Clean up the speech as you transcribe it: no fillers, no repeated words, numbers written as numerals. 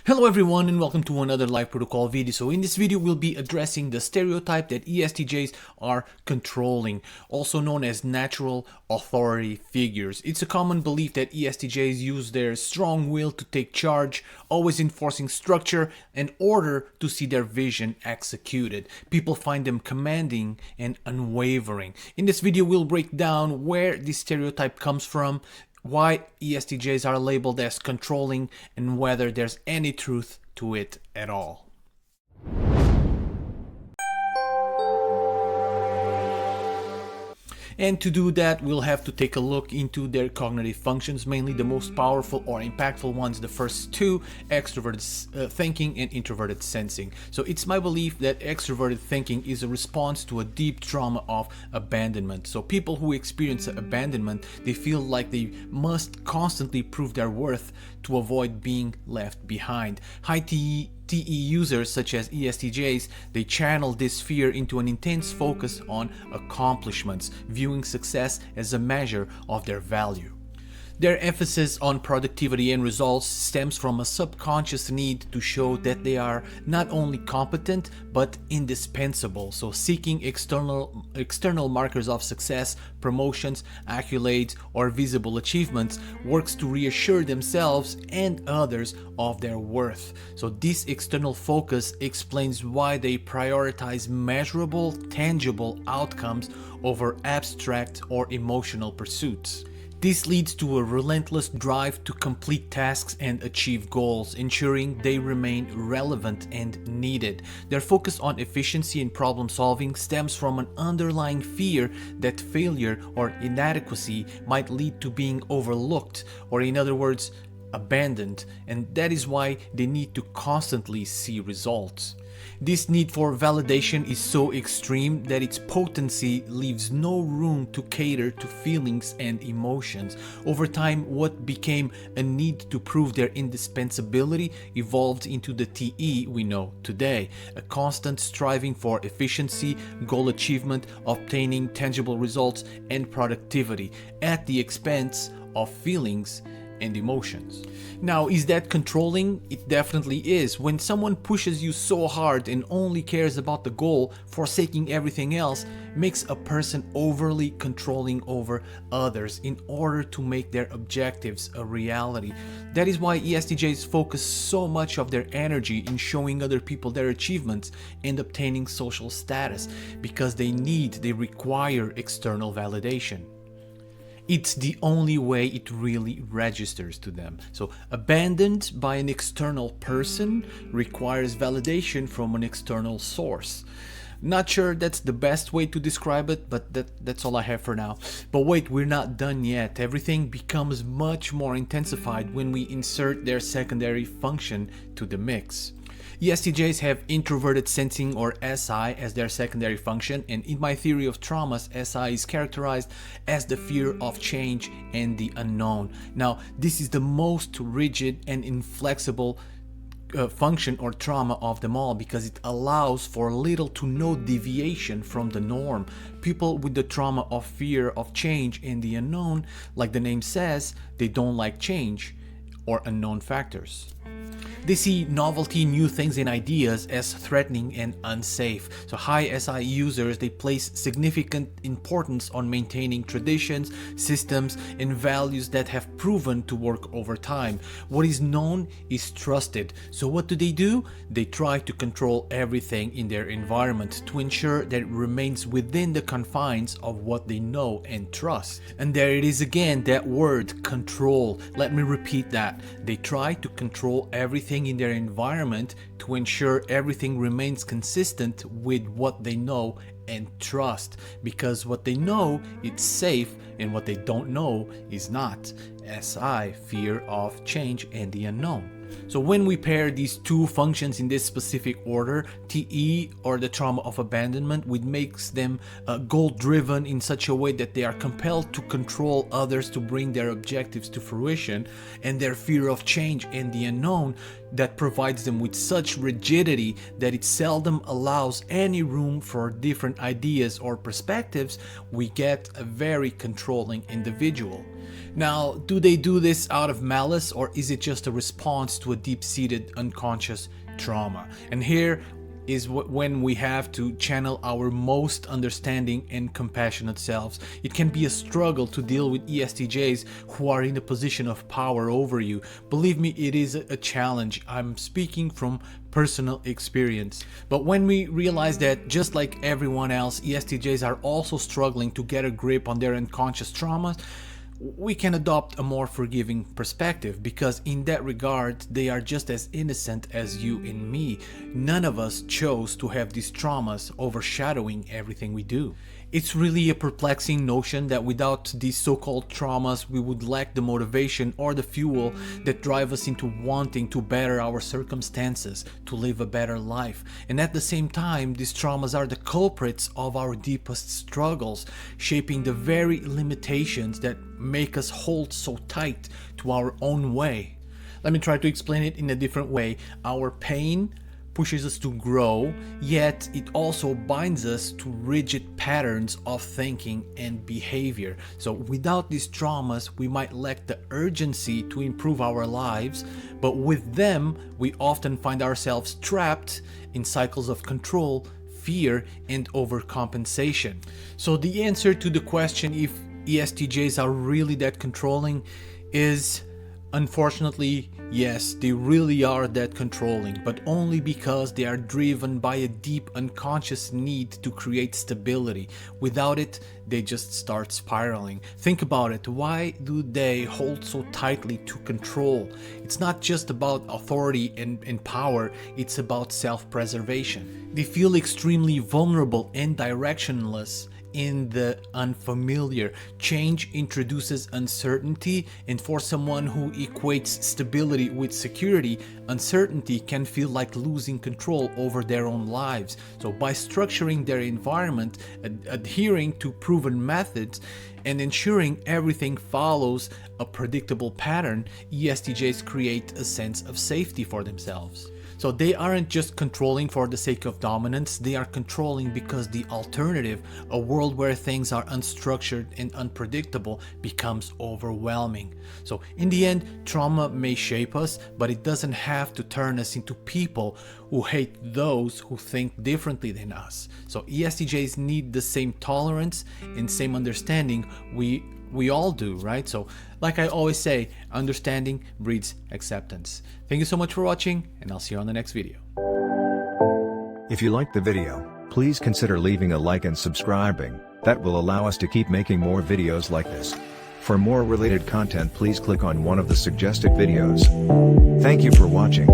Hello everyone and welcome to another live protocol video. So in this video we'll be addressing the stereotype that ESTJs are controlling, also known as natural authority figures. It's a common belief that ESTJs use their strong will to take charge, always enforcing structure and order to see their vision executed. People find them commanding and unwavering. In this video we'll break down where this stereotype comes from, why ESTJs are labeled as controlling, and whether there's any truth to it at all. And to do that, we'll have to take a look into their cognitive functions, mainly the most powerful or impactful ones, the first two, extroverted thinking and introverted sensing. So it's my belief that extroverted thinking is a response to a deep trauma of abandonment. So people who experience abandonment, they feel like they must constantly prove their worth to avoid being left behind. High TE users such as ESTJs, they channel this fear into an intense focus on accomplishments, viewing success as a measure of their value. Their emphasis on productivity and results stems from a subconscious need to show that they are not only competent but indispensable. So seeking external markers of success, promotions, accolades, or visible achievements works to reassure themselves and others of their worth. So this external focus explains why they prioritize measurable, tangible outcomes over abstract or emotional pursuits. This leads to a relentless drive to complete tasks and achieve goals, ensuring they remain relevant and needed. Their focus on efficiency and problem solving stems from an underlying fear that failure or inadequacy might lead to being overlooked, or in other words, abandoned, and that is why they need to constantly see results. This need for validation is so extreme that its potency leaves no room to cater to feelings and emotions. Over time, what became a need to prove their indispensability evolved into the TE we know today, a constant striving for efficiency, goal achievement, obtaining tangible results, and productivity at the expense of feelings and emotions. Now, is that controlling? It definitely is. When someone pushes you so hard and only cares about the goal, forsaking everything else, makes a person overly controlling over others in order to make their objectives a reality. That is why ESTJs focus so much of their energy in showing other people their achievements and obtaining social status, because they require external validation. It's the only way it really registers to them. So abandoned by an external person requires validation from an external source. Not sure that's the best way to describe it, but that's all I have for now. But wait, we're not done yet. Everything becomes much more intensified when we insert their secondary function to the mix. ESTJs have introverted sensing, or SI, as their secondary function, and in my theory of traumas, SI is characterized as the fear of change and the unknown. Now, this is the most rigid and inflexible function or trauma of them all, because it allows for little to no deviation from the norm. People with the trauma of fear of change and the unknown, like the name says, they don't like change or unknown factors. They see novelty, new things and ideas as threatening and unsafe. So high SI users, they place significant importance on maintaining traditions, systems and values that have proven to work over time. What is known is trusted. So what do? They try to control everything in their environment to ensure that it remains within the confines of what they know and trust. And there it is again, that word, control. Let me repeat that. They try to control everything in their environment to ensure everything remains consistent with what they know and trust, because what they know is safe and what they don't know is not. SI, fear of change and the unknown. So when we pair these two functions in this specific order, TE, or the trauma of abandonment, which makes them goal-driven in such a way that they are compelled to control others to bring their objectives to fruition, and their fear of change and the unknown, that provides them with such rigidity that it seldom allows any room for different ideas or perspectives, we get a very controlling individual. Now, do they do this out of malice, or is it just a response to a deep-seated unconscious trauma? And here is when we have to channel our most understanding and compassionate selves. It can be a struggle to deal with ESTJs who are in a position of power over you. Believe me, it is a challenge. I'm speaking from personal experience. But when we realize that, just like everyone else, ESTJs are also struggling to get a grip on their unconscious traumas, we can adopt a more forgiving perspective, because in that regard they are just as innocent as you and me. None of us chose to have these traumas overshadowing everything we do. It's really a perplexing notion that without these so-called traumas we would lack the motivation or the fuel that drive us into wanting to better our circumstances, to live a better life. And at the same time, these traumas are the culprits of our deepest struggles, shaping the very limitations that make us hold so tight to our own way. Let me try to explain it in a different way. Our pain pushes us to grow, yet it also binds us to rigid patterns of thinking and behavior. So without these traumas, we might lack the urgency to improve our lives, but with them, we often find ourselves trapped in cycles of control, fear, and overcompensation. So the answer to the question if ESTJs are really that controlling is, unfortunately, yes, they really are that controlling, but only because they are driven by a deep unconscious need to create stability. Without it, they just start spiraling. Think about it. Why do they hold so tightly to control? It's not just about authority and power, it's about self-preservation. They feel extremely vulnerable and directionless in the unfamiliar. Change introduces uncertainty, and for someone who equates stability with security, uncertainty can feel like losing control over their own lives. So by structuring their environment, adhering to proven methods, and ensuring everything follows a predictable pattern, ESTJs create a sense of safety for themselves. So they aren't just controlling for the sake of dominance, they are controlling because the alternative, a world where things are unstructured and unpredictable, becomes overwhelming. So in the end, trauma may shape us, but it doesn't have to turn us into people who hate those who think differently than us. So ESTJs need the same tolerance and same understanding we all do, right? So like I always say, understanding breeds acceptance. Thank you so much for watching, and I'll see you on the next video. If you liked the video, please consider leaving a like and subscribing. That will allow us to keep making more videos like this. For more related content, please click on one of the suggested videos. Thank you for watching.